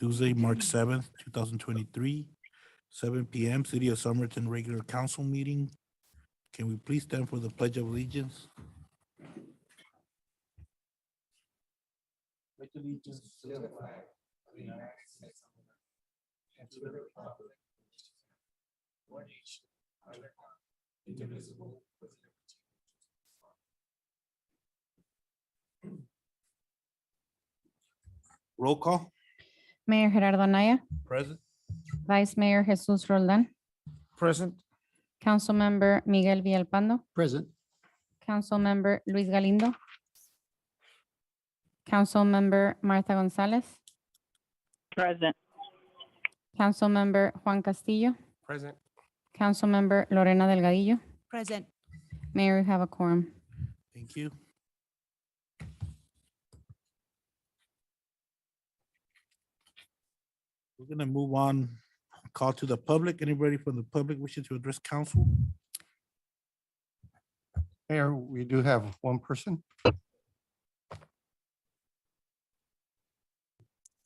Tuesday, March 7th, 2023, 7 p.m., City of Somerton regular council meeting. Can we please stand for the Pledge of Allegiance? Pledge allegiance to the flag of the United States of America and to the republic for nation under God, indivisible, with liberty and justice. Roll call. Mayor Gerardo Anaya, Present. Vice Mayor Jesus Roldan, Present. Councilmember Miguel Villalpando, Present. Councilmember Luis Galindo, Councilmember Martha Gonzalez, Present. Councilmember Juan Castillo, Present. Councilmember Lorena Delgadillo. Present. Mayor, we have a quorum. Thank you. We're gonna move on. Call to the public. Anybody from the public wishing to address council? Mayor, we do have one person.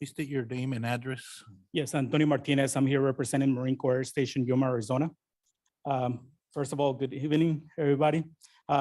Please state your name and address. Yes, Antonio Martinez. I'm here representing Marine Corps Air Station, Yuma, Arizona. First of all, good evening, everybody.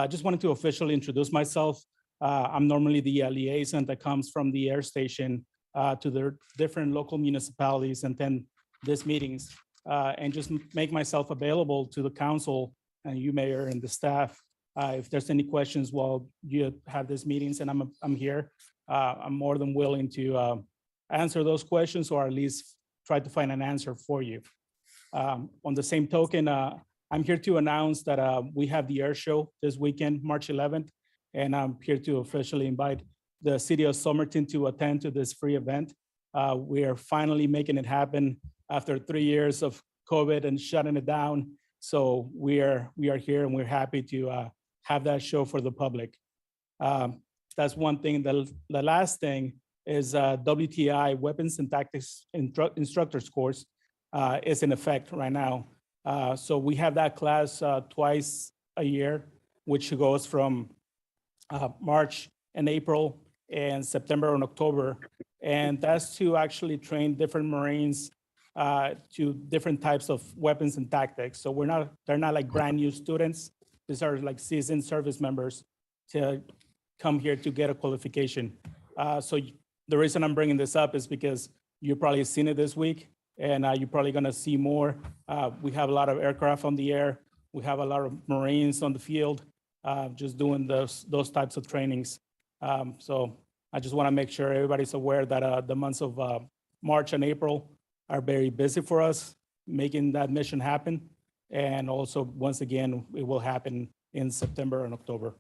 Just wanted to officially introduce myself. I'm normally the liaison that comes from the air station to the different local municipalities and then these meetings, and just make myself available to the council and you, Mayor, and the staff. If there's any questions while you have these meetings and I'm here, I'm more than willing to answer those questions or at least try to find an answer for you. On the same token, I'm here to announce that we have the air show this weekend, March 11th, and I'm here to officially invite the City of Somerton to attend to this free event. We are finally making it happen after 3 years of COVID and shutting it down. So we are here and we're happy to have that show for the public. That's one thing. The last thing is WTI, Weapons and Tactics Instructors course, is in effect right now. So we have that class twice a year, which goes from March and April and September and October. And that's to actually train different Marines to different types of weapons and tactics. So they're not like brand new students. These are like seasoned service members to come here to get a qualification. So the reason I'm bringing this up is because you've probably seen it this week and you're probably gonna see more. We have a lot of aircraft on the air. We have a lot of Marines on the field just doing those types of trainings. So I just wanna make sure everybody's aware that the months of March and April are very busy for us, making that mission happen. And also, once again, it will happen in September and October.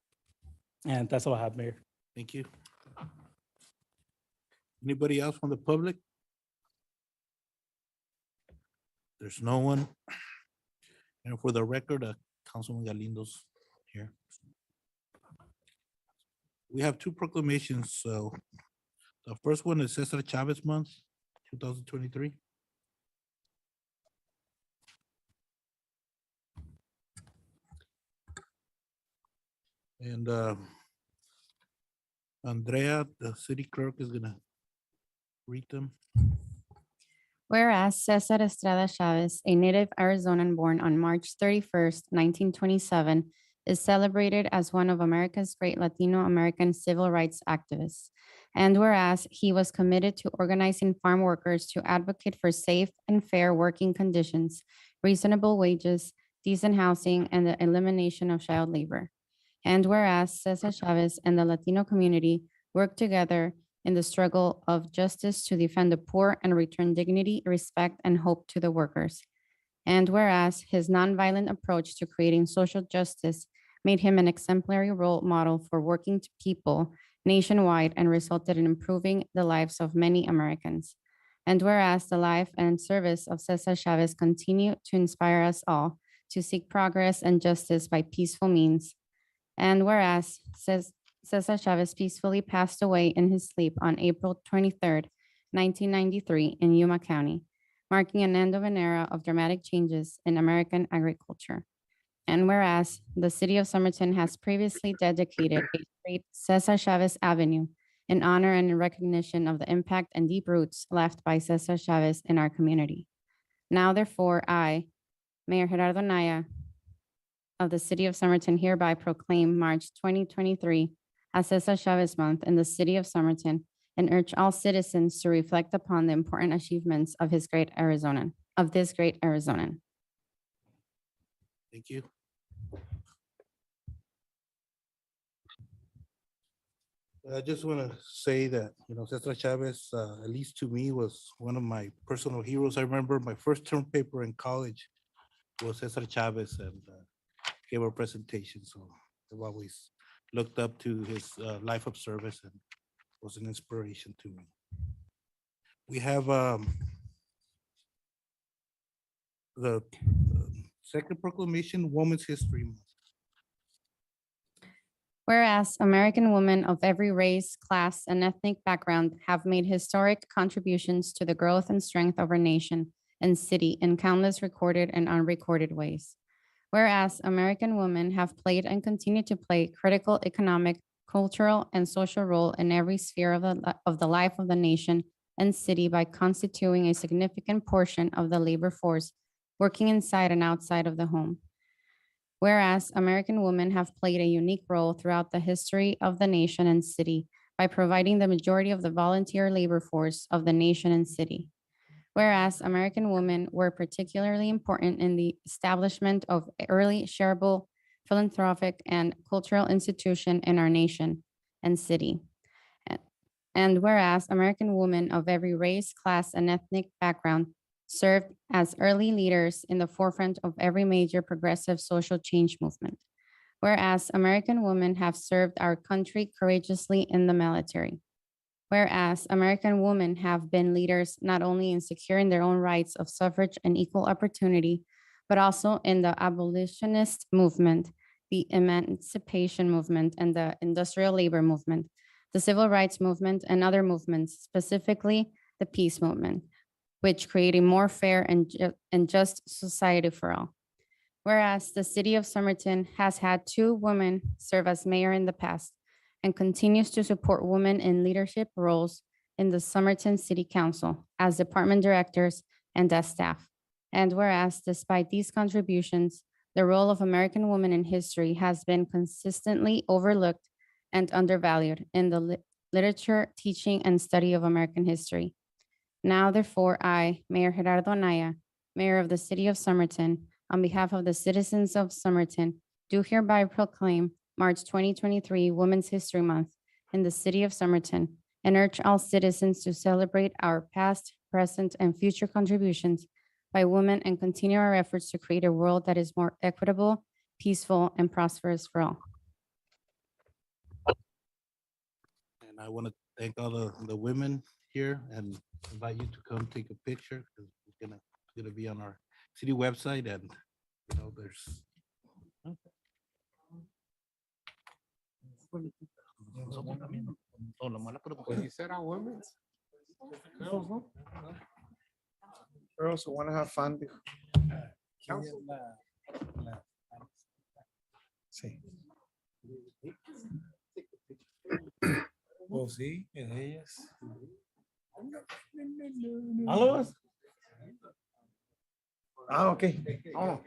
And that's all I have, Mayor. Thank you. Anybody else from the public? There's no one. And for the record, Councilman Galindo's here. We have two proclamations. So the first one is Cesar Chavez Month, 2023. And Andrea, the city clerk, is gonna read them. Whereas Cesar Estrada Chavez, a native Arizonan born on March 31st, 1927, is celebrated as one of America's great Latino American civil rights activists. And whereas he was committed to organizing farm workers to advocate for safe and fair working conditions, reasonable wages, decent housing, and the elimination of child labor. And whereas Cesar Chavez and the Latino community worked together in the struggle of justice to defend the poor and return dignity, respect, and hope to the workers. And whereas his nonviolent approach to creating social justice made him an exemplary role model for working people nationwide and resulted in improving the lives of many Americans. And whereas the life and service of Cesar Chavez continue to inspire us all to seek progress and justice by peaceful means. And whereas Cesar Chavez peacefully passed away in his sleep on April 23rd, 1993 in Yuma County, marking an end of an era of dramatic changes in American agriculture. And whereas the City of Somerton has previously dedicated a street, Cesar Chavez Avenue, in honor and in recognition of the impact and deep roots left by Cesar Chavez in our community. Now therefore, I, Mayor Gerardo Naya of the City of Somerton, hereby proclaim March 2023 as Cesar Chavez Month in the City of Somerton and urge all citizens to reflect upon the important achievements of this great Arizonan. Thank you. I just want to say that, Cesar Chavez, at least to me, was one of my personal heroes. I remember my first term paper in college was Cesar Chavez and gave a presentation. So I've always looked up to his life of service and was an inspiration to me. We have the second proclamation, Women's History Month. Whereas American women of every race, class, and ethnic background have made historic contributions to the growth and strength of our nation and city in countless recorded and unrecorded ways. Whereas American women have played and continue to play critical economic, cultural, and social role in every sphere of the life of the nation and city by constituting a significant portion of the labor force working inside and outside of the home. Whereas American women have played a unique role throughout the history of the nation and city by providing the majority of the volunteer labor force of the nation and city. Whereas American women were particularly important in the establishment of early shareable, philanthropic, and cultural institution in our nation and city. And whereas American women of every race, class, and ethnic background served as early leaders in the forefront of every major progressive social change movement. Whereas American women have served our country courageously in the military. Whereas American women have been leaders not only in securing their own rights of suffrage and equal opportunity, but also in the abolitionist movement, the emancipation movement, and the industrial labor movement, the civil rights movement, and other movements, specifically the peace movement, which create a more fair and just society for all. Whereas the City of Somerton has had 2 women serve as mayor in the past and continues to support women in leadership roles in the Somerton City Council as department directors and as staff. And whereas despite these contributions, the role of American women in history has been consistently overlooked and undervalued in the literature, teaching, and study of American history. Now, therefore, I, Mayor Gerardo Naya, Mayor of the City of Somerton, on behalf of the citizens of Somerton, do hereby proclaim March 2023 Women's History Month in the City of Somerton and urge all citizens to celebrate our past, present, and future contributions by women and continue our efforts to create a world that is more equitable, peaceful, and prosperous for all. And I want to thank all the women here and invite you to come take a picture because it's gonna be on our city website and there's Pues these are women's girls, no? Girls who want to have fun. Council. Sí. Oh, sí, en ellas. ¿Algo? Ah, ok. Vámonos.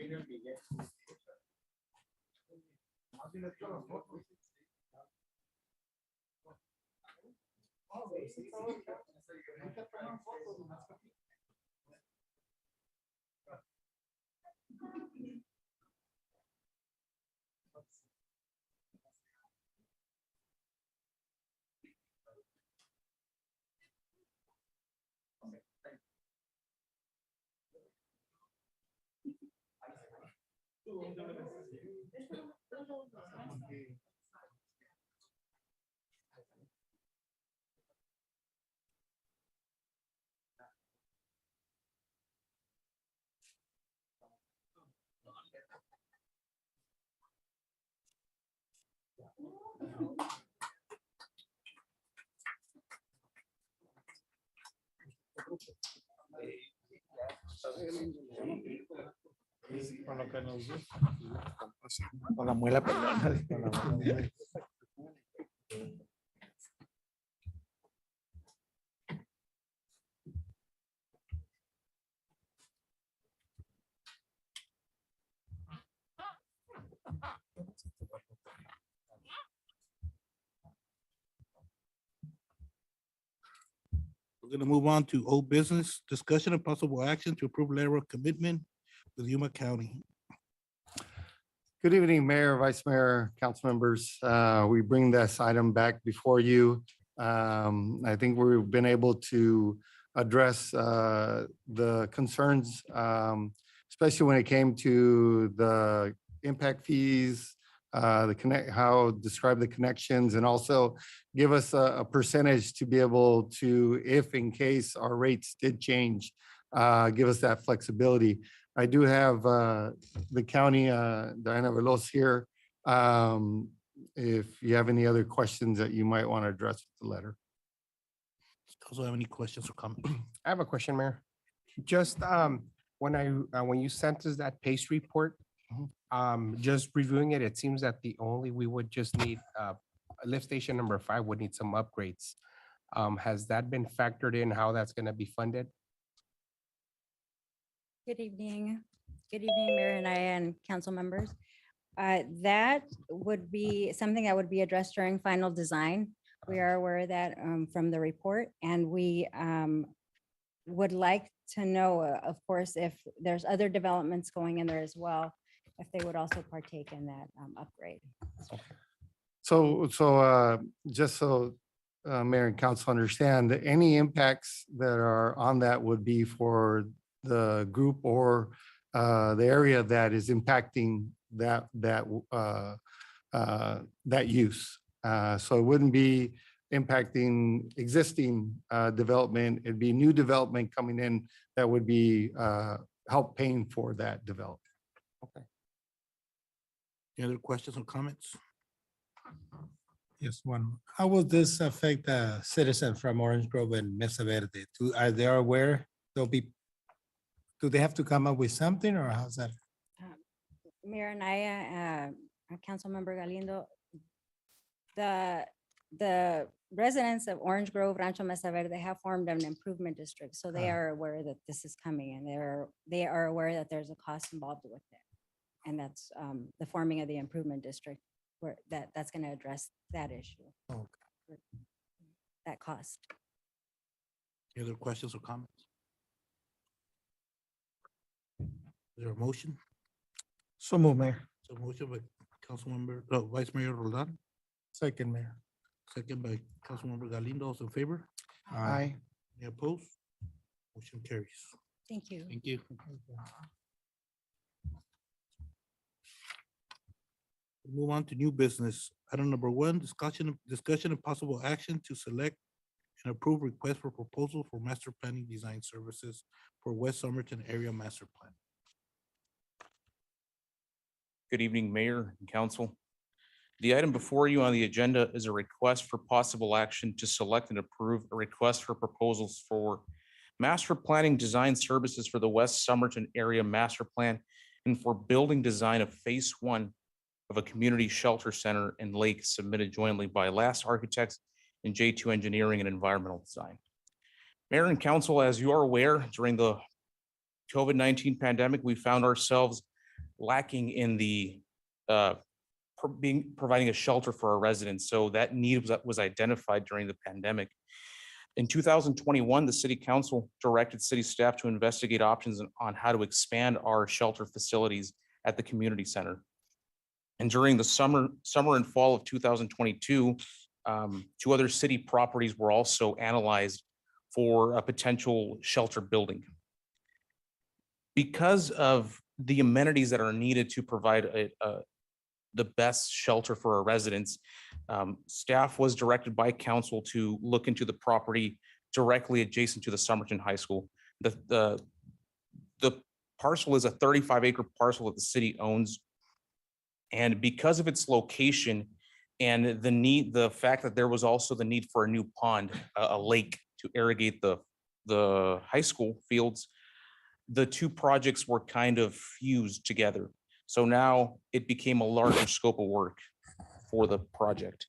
Con lo que nos gusta. Con la muela pelona. We're gonna move on to old business, discussion and possible action to approve letter of commitment with Yuma County. Good evening, Mayor, Vice Mayor, council members. We bring this item back before you. I think we've been able to address the concerns, especially when it came to the impact fees, how describe the connections, and also give us a percentage to be able to, if in case our rates did change, give us that flexibility. I do have the county, Diana Veloz here. If you have any other questions that you might want to address with the letter. Also have any questions or comments? I have a question, Mayor. Just when you sent us that PACE report, just reviewing it, it seems that we would just need lift station number 5 would need some upgrades. Has that been factored in how that's going to be funded? Good evening. Good evening, Mayor and I and council members. That would be something that would be addressed during final design. We are aware of that from the report, and we would like to know, of course, if there's other developments going in there as well, if they would also partake in that upgrade. So just so Mayor and council understand, that any impacts that are on that would be for the group or the area that is impacting that use. So it wouldn't be impacting existing development. It'd be new development coming in that would be help paying for that development. Any other questions or comments? Yes, one. How will this affect the citizens from Orange Grove and Mesa Verde? Are they aware do they have to come up with something, or how's that? Mayor Anaya, Councilmember Galindo, the residents of Orange Grove, Rancho, Mesa Verde have formed an improvement district, so they are aware that this is coming, and they are aware that there's a cost involved with it. And that's the forming of the improvement district, where that's going to address that issue. Okay. That cost. Any other questions or comments? Is there a motion? So move, Mayor. So motion by Councilmember, Vice Mayor Roldan, Second, Mayor. second by Councilmember Galindo. Those in favor? Aye. Any opposed? Motion carries. Thank you. Thank you. Move on to new business. Item number 1, discussion and possible action to select and approve request for proposal for master planning design services for West Somerton Area Master Plan. Good evening, Mayor and Council. The item before you on the agenda is a request for possible action to select and approve a request for proposals for master planning design services for the West Somerton Area Master Plan and for building design of Phase 1 of a community shelter center and lake submitted jointly by Last Architects and J2 Engineering and Environmental Design. Mayor and Council, as you are aware, during the COVID-19 pandemic, we found ourselves lacking in the providing a shelter for our residents. So that need was identified during the pandemic. In 2021, the City Council directed city staff to investigate options on how to expand our shelter facilities at the community center. And during the summer and fall of 2022, 2 other city properties were also analyzed for a potential shelter building. Because of the amenities that are needed to provide the best shelter for our residents, staff was directed by council to look into the property directly adjacent to the Somerton High School. The parcel is a 35-acre parcel that the city owns. And because of its location and the fact that there was also the need for a new pond, a lake to irrigate the high school fields, the 2 projects were kind of fused together. So now it became a larger scope of work for the project.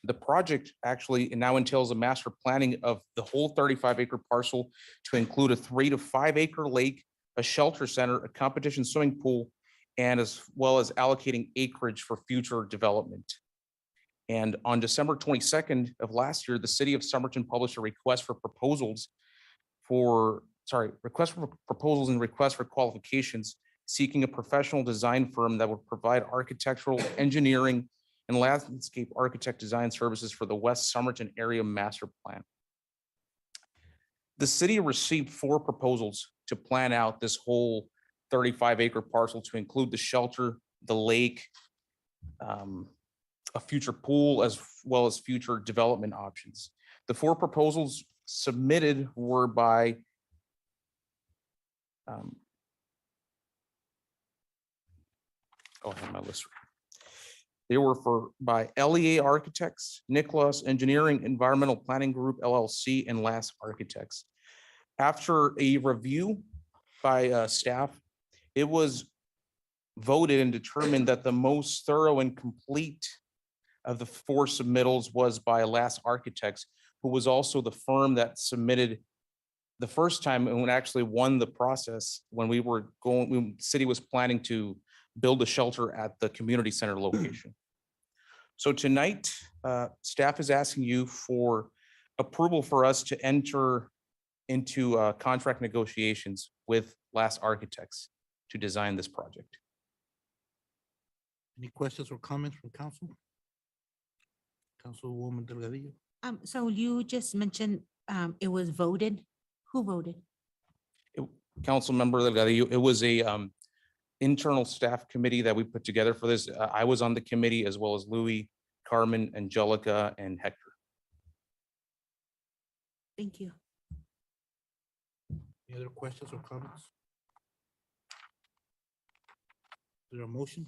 The project actually now entails a master planning of the whole 35-acre parcel to include a 3 to 5 acre lake, a shelter center, a competition swimming pool, and as well as allocating acreage for future development. And on December 22nd of last year, the city of Somerton published a request for proposals and request for qualifications, seeking a professional design firm that would provide architectural, engineering, and landscape architect design services for the West Somerton Area Master Plan. The city received 4 proposals to plan out this whole 35-acre parcel to include the shelter, the lake, a future pool, as well as future development options. The 4 proposals submitted were by I have my list. They were by LEA Architects, Nicholas Engineering, Environmental Planning Group LLC, and Last Architects. After a review by staff, it was voted and determined that the most thorough and complete of the 4 submittals was by Last Architects, who was also the firm that submitted the first time and actually won the process when the city was planning to build a shelter at the community center location. So tonight, staff is asking you for approval for us to enter into contract negotiations with Last Architects to design this project. Any questions or comments from council? Councilwoman Delgadillo. So you just mentioned it was voted. Who voted? Councilmember Delgadillo, it was a internal staff committee that we put together for this. I was on the committee, as well as Louis, Carmen, Angelica, and Hector. Thank you. Any other questions or comments? Is there a motion?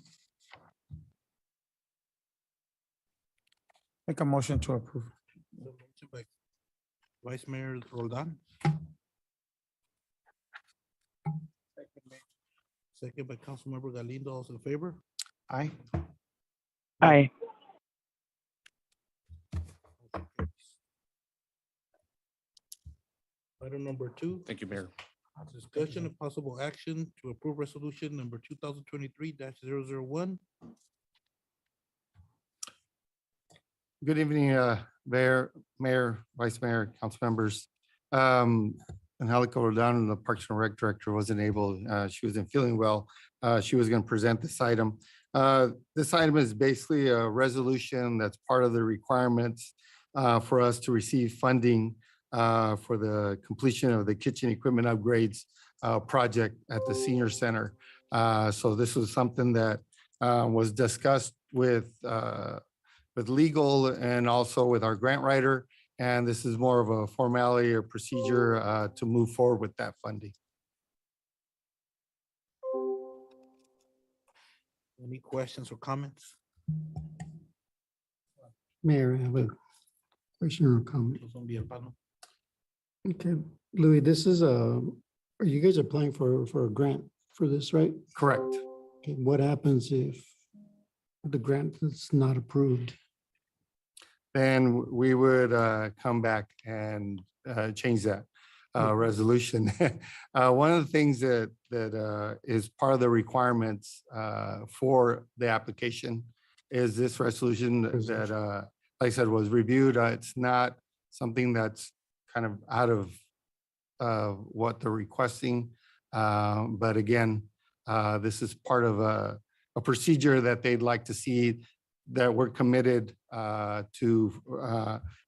Make a motion to approve. Motion by Vice Mayor Roldan. Second by Councilmember Galindo. All in favor? Aye. Aye. Item number 2. Thank you, Mayor. Discussion of possible action to approve resolution number 2023-001. Good evening, Mayor, Vice Mayor, council members. Angelica Roldan, the Parks and Rec Director, wasn't able, she wasn't feeling well. She was going to present this item. This item is basically a resolution that's part of the requirements for us to receive funding for the completion of the kitchen equipment upgrades project at the senior center. So this was something that was discussed with legal and also with our grant writer. And this is more of a formality or procedure to move forward with that funding. Any questions or comments? Mayor, I have a question or comment. Councilman Villalpando. Okay, Louis, this is you guys applying for a grant for this, right? Correct. Okay, what happens if the grant is not approved? Then we would come back and change that resolution. One of the things that is part of the requirements for the application is this resolution that, like I said, was reviewed. It's not something that's kind of out of what they're requesting. But again, this is part of a procedure that they'd like to see that we're committed to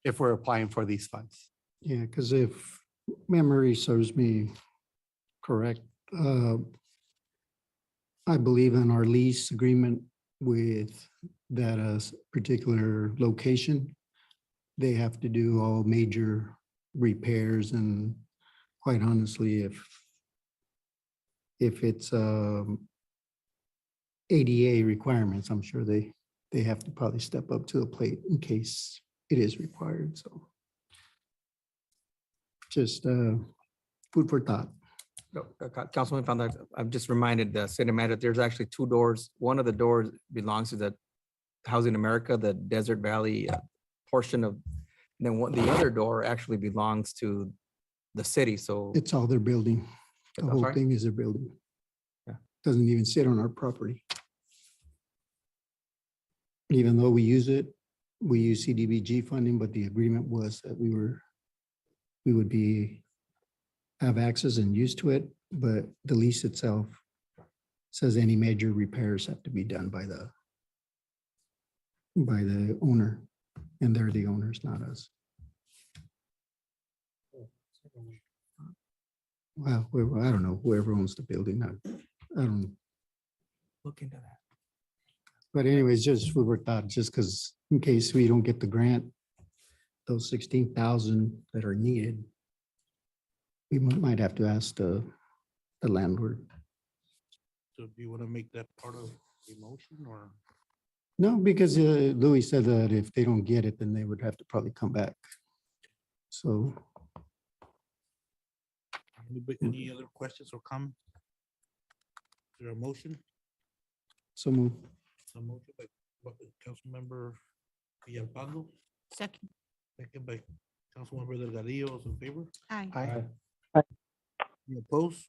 if we're applying for these funds. Yeah, because if memory serves me correct, I believe in our lease agreement with that particular location, they have to do all major repairs, and quite honestly, if it's ADA requirements, I'm sure they have to probably step up to the plate in case it is required. So just food for thought. Councilman found that I'm just reminded the city manager, there's actually 2 doors. One of the doors belongs to the Housing America, the Desert Valley portion of, and then the other door actually belongs to the city. So It's all their building. The I'm whole sorry? thing is their building. Yeah. Doesn't even sit on our property. Even though we use it we use CDBG funding, but the agreement was that we would have access and use to it, but the lease itself says any major repairs have to be done by the owner, and they're the owners, not us. Well, I don't know, whoever owns the building, I don't, Look into that. but anyways, just we were thought, just because in case we don't get the grant, those 16,000 that are needed, we might have to ask the landlord. So do you want to make that part of the motion or? No, because Louis said that if they don't get it, then they would have to probably come back. So Any other questions or comments? Is there a motion? so move. A motion by Councilmember Villalpando, Second. second by Councilmember Delgadillo. All in favor? Aye. Any opposed?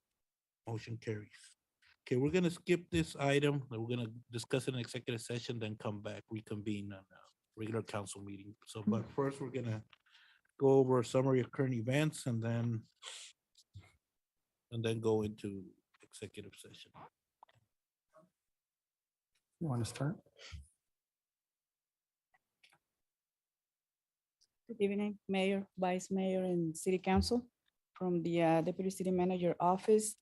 Motion carries. Okay, we're gonna skip this item. And we're gonna discuss it in executive session, then come back, reconvene on a regular council meeting. So, but first, we're gonna go over a summary of current events and then go into executive session. You want to start? Good evening, Mayor, Vice Mayor, and City Council. From the Deputy City Manager Office,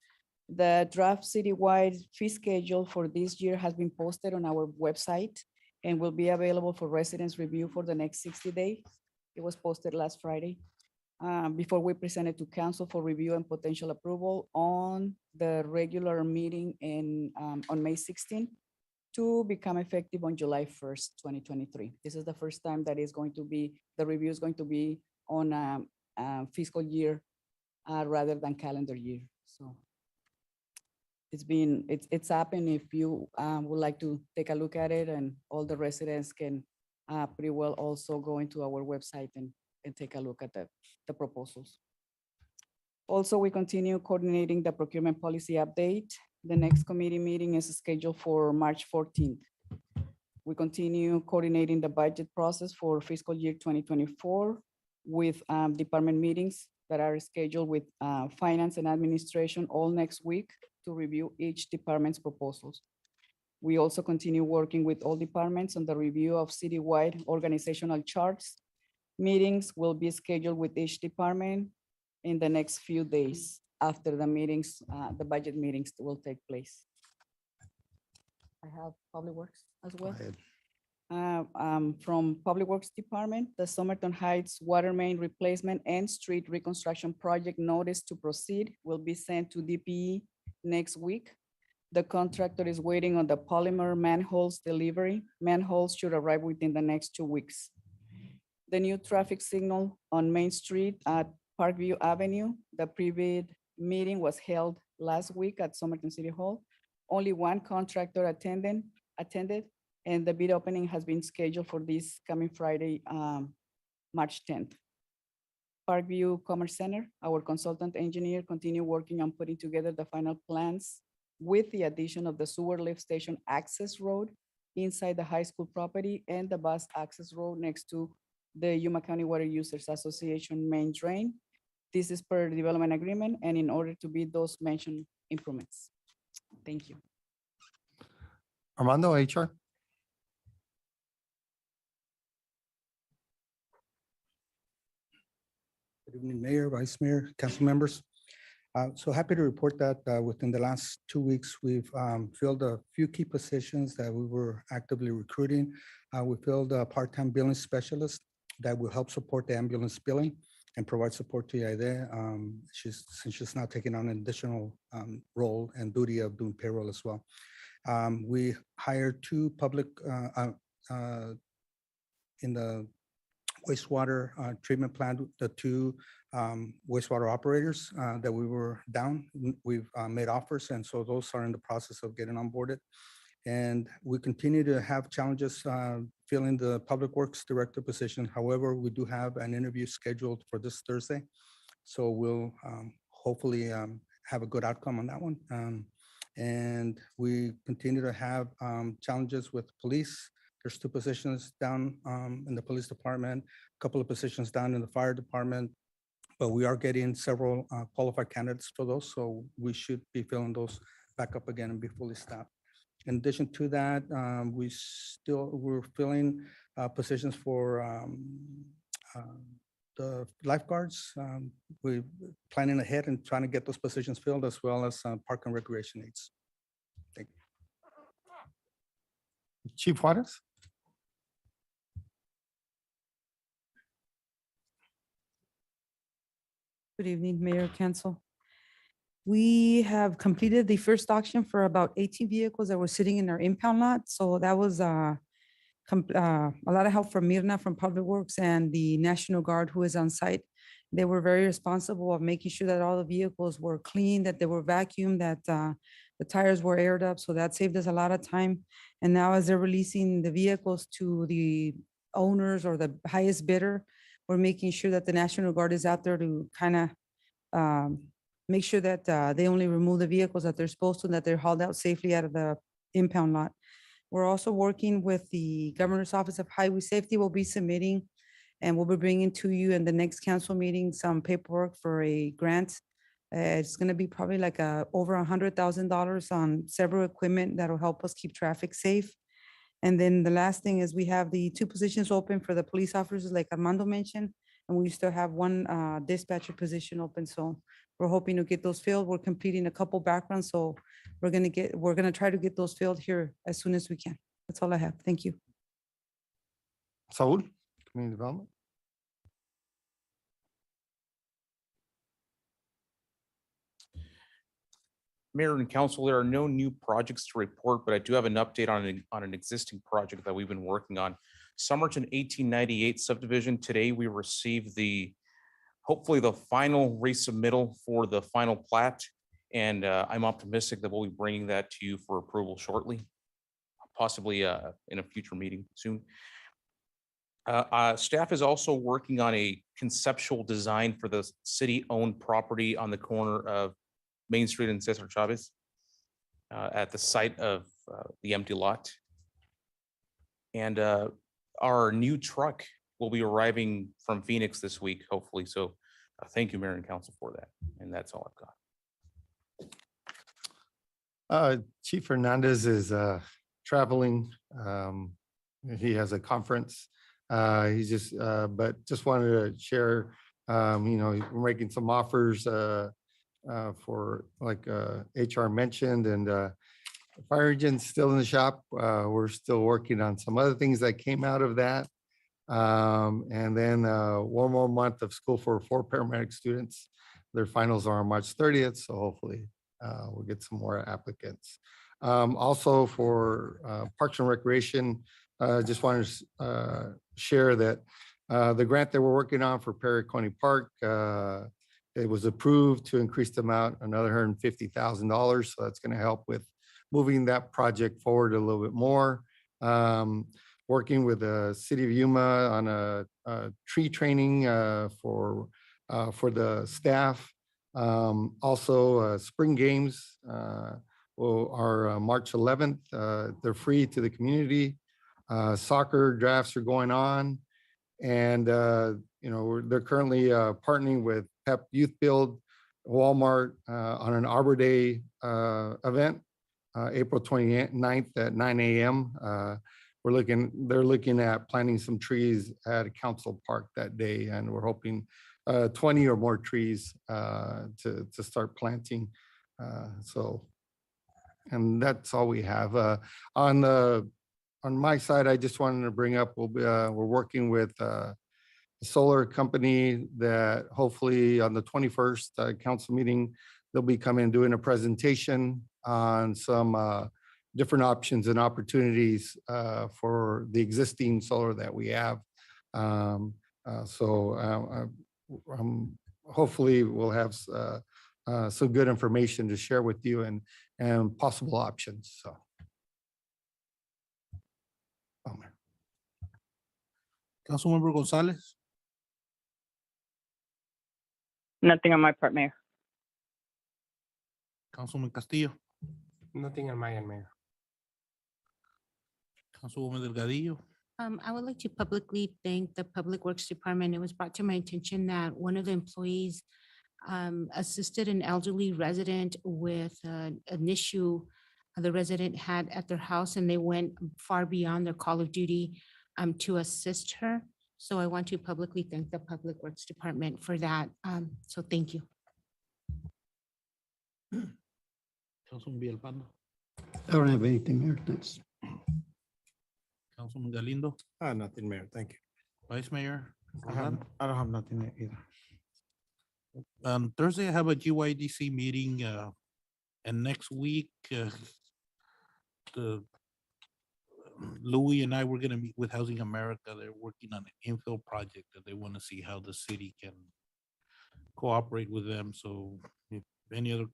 the draft citywide fee schedule for this year has been posted on our website and will be available for residents' review for the next 60 days. It was posted last Friday. Before we present it to council for review and potential approval on the regular meeting on May 16th to become effective on July 1st, 2023. This is the first time that the review is going to be on fiscal year rather than calendar year. So it's happened. If you would like to take a look at it, and all the residents can pretty well also go into our website and take a look at the proposals. Also, we continue coordinating the procurement policy update. The next committee meeting is scheduled for March 14th. We continue coordinating the budget process for fiscal year 2024 with department meetings that are scheduled with finance and administration all next week to review each department's proposals. We also continue working with all departments on the review of citywide organizational charts. Meetings will be scheduled with each department in the next few days after the meetings, the budget meetings will take place. I have Public Works as well. From Public Works Department, the Somerton Heights Water Main Replacement and Street Reconstruction Project notice to proceed will be sent to DPE next week. The contractor is waiting on the polymer manholes delivery. Manholes should arrive within the next 2 weeks. The new traffic signal on Main Street at Parkview Avenue, the pre-bid meeting was held last week at Somerton City Hall. Only one contractor attended, and the bid opening has been scheduled for this coming Friday, March 10th. Parkview Commerce Center, our consultant engineer continue working on putting together the final plans with the addition of the sewer lift station access road inside the high school property and the bus access road next to the Yuma County Water Users Association main drain. This is per development agreement and in order to bid those mentioned improvements. Thank you. Armando, HR. Good evening, Mayor, Vice Mayor, council members. So happy to report that within the last 2 weeks, we've filled a few key positions that we were actively recruiting. We filled a part-time billing specialist that will help support the ambulance billing and provide support to Yaide. Since she's now taking on an additional role and duty of doing payroll as well. We hired 2 public in the wastewater treatment plant, the 2 wastewater operators that we were down. We've made offers, and so those are in the process of getting onboarded. And we continue to have challenges filling the Public Works Director position. However, we do have an interview scheduled for this Thursday. So we'll hopefully have a good outcome on that one. And we continue to have challenges with police. There's 2 positions down in the police department, a couple of positions down in the fire department. But we are getting several qualified candidates for those, so we should be filling those back up again and be fully staffed. In addition to that, we're filling positions for the lifeguards. We're planning ahead and trying to get those positions filled, as well as park and recreation aides. Thank you. Chief Juarez? Good evening, Mayor, Council. We have completed the first auction for about 18 vehicles that were sitting in our impound lot. So that was a lot of help from Mirna from Public Works and the National Guard who is on site. They were very responsible of making sure that all the vehicles were clean, that they were vacuumed, that the tires were aired up. So that saved us a lot of time. And now as they're releasing the vehicles to the owners or the highest bidder, we're making sure that the National Guard is out there to kind of make sure that they only remove the vehicles that they're supposed to, and that they're hauled out safely out of the impound lot. We're also working with the Governor's Office of Highway Safety. We'll be submitting, and we'll be bringing to you in the next council meeting some paperwork for a grant. It's going to be probably like over $100,000 on several equipment that'll help us keep traffic safe. And then the last thing is we have the 2 positions open for the police officers, like Armando mentioned, and we still have 1 dispatcher position open. So we're hoping to get those filled. We're completing a couple backgrounds, so we're gonna try to get those filled here as soon as we can. That's all I have. Thank you. Saul, Community Development? Mayor and council, there are no new projects to report, but I do have an update on an existing project that we've been working on. Somerton 1898 subdivision. Today, we received hopefully the final resubmittal for the final plat. And I'm optimistic that we'll be bringing that to you for approval shortly, possibly in a future meeting soon. Staff is also working on a conceptual design for the city-owned property on the corner of Main Street and Cesar Chavez at the site of the empty lot. And our new truck will be arriving from Phoenix this week, hopefully. So thank you, Mayor and Council, for that. And that's all I've got. Chief Hernandez is traveling. He has a conference. He's but just wanted to share, we're making some offers for like HR mentioned, and fire engine's still in the shop. We're still working on some other things that came out of that. And then 1 more month of school for 4 paramedic students. Their finals are on March 30th, so hopefully we'll get some more applicants. Also for Parks and Recreation, just wanted to share that the grant that we're working on for Perry County Park, it was approved to increase the amount another $150,000. So that's going to help with moving that project forward a little bit more. Working with the City of Yuma on a tree training for the staff. Also, spring games are March 11th. They're free to the community. Soccer drafts are going on, and they're currently partnering with PEP Youth Build, Walmart on an Arbor Day event, April 29th at 9 a.m. They're looking at planting some trees at Council Park that day, and we're hoping 20 or more trees to start planting. And that's all we have. On my side, I just wanted to bring up, we're working with a solar company that hopefully on the 21st council meeting, they'll be coming doing a presentation on some different options and opportunities for the existing solar that we have. Hopefully we'll have some good information to share with you and possible options. So. Councilmember Gonzalez, Nothing on my part, Mayor. Councilman Castillo, Nothing on my end, Mayor. Councilwoman Delgadillo. I would like to publicly thank the Public Works Department. It was brought to my attention that one of the employees assisted an elderly resident with an issue the resident had at their house, and they went far beyond their call of duty to assist her. So I want to publicly thank the Public Works Department for that. So thank you. Councilman Villalpando. I don't have anything, Mayor. Thanks. Councilman Galindo. Nothing, Mayor. Thank you. Vice Mayor. I don't have nothing either. On Thursday, I have a GYDC meeting, and next week, Louis and I were gonna meet with Housing America. They're working on an infill project that they want to see how the city can cooperate with them. So if any other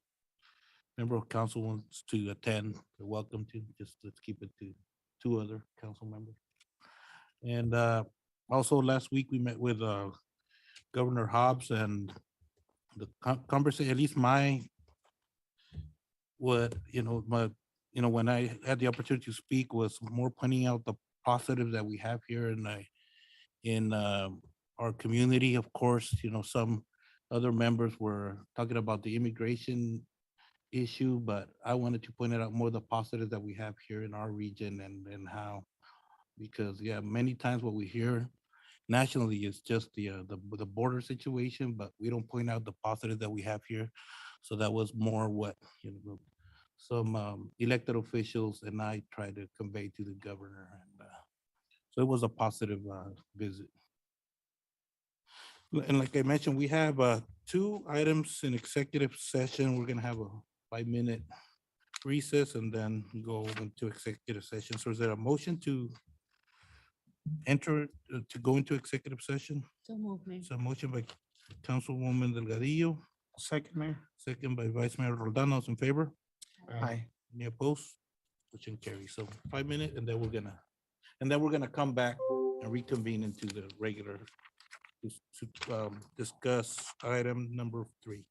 member of council wants to attend, they're welcome to. Just let's keep it to 2 other council members. And also last week, we met with Governor Hobbs, and the conversation, at least when I had the opportunity to speak, was more pointing out the positives that we have here in our community. Of course, some other members were talking about the immigration issue, but I wanted to point out more the positives that we have here in our region and how, because yeah, many times what we hear nationally is just the border situation, but we don't point out the positive that we have here. So that was more what some elected officials and I tried to convey to the governor, and so it was a positive visit. And like I mentioned, we have 2 items in executive session. We're gonna have a 5-minute recess and then go into executive session. So is there a motion to go into executive session? So move, Mayor. So motion by Councilwoman Delgadillo, Second, Mayor. second by Vice Mayor Roldan. Those in favor? Aye. Any opposed? Motion carries. So 5 minutes, and then we're gonna come back and reconvene into the regular to discuss item number 3.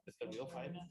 It's the real finance?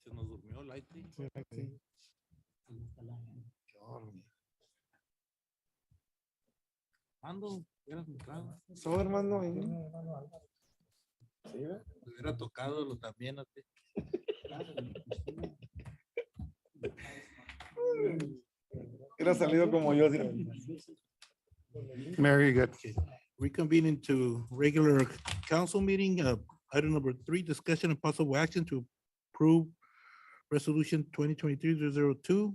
Se nos durmió el lighting. Ando, hubieras entrado. So, hermano, ahí. Me hubiera tocado lo también a ti. Hubiera salido como yo. Mayor, you're good. Reconvene into regular council meeting. Item number 3, discussion and possible action to approve resolution 2023-002.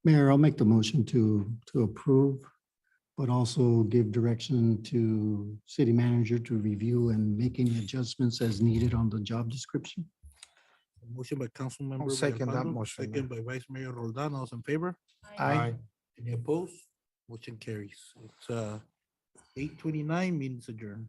Mayor, I'll make the motion to approve, but also give direction to city manager to review and make any adjustments as needed on the job description. Motion by council member. second that Villalpando, motion, Second by Vice Mayor Roldan. All those in favor? Aye. Any opposed? Motion carries. It's 8:29, meeting's adjourned.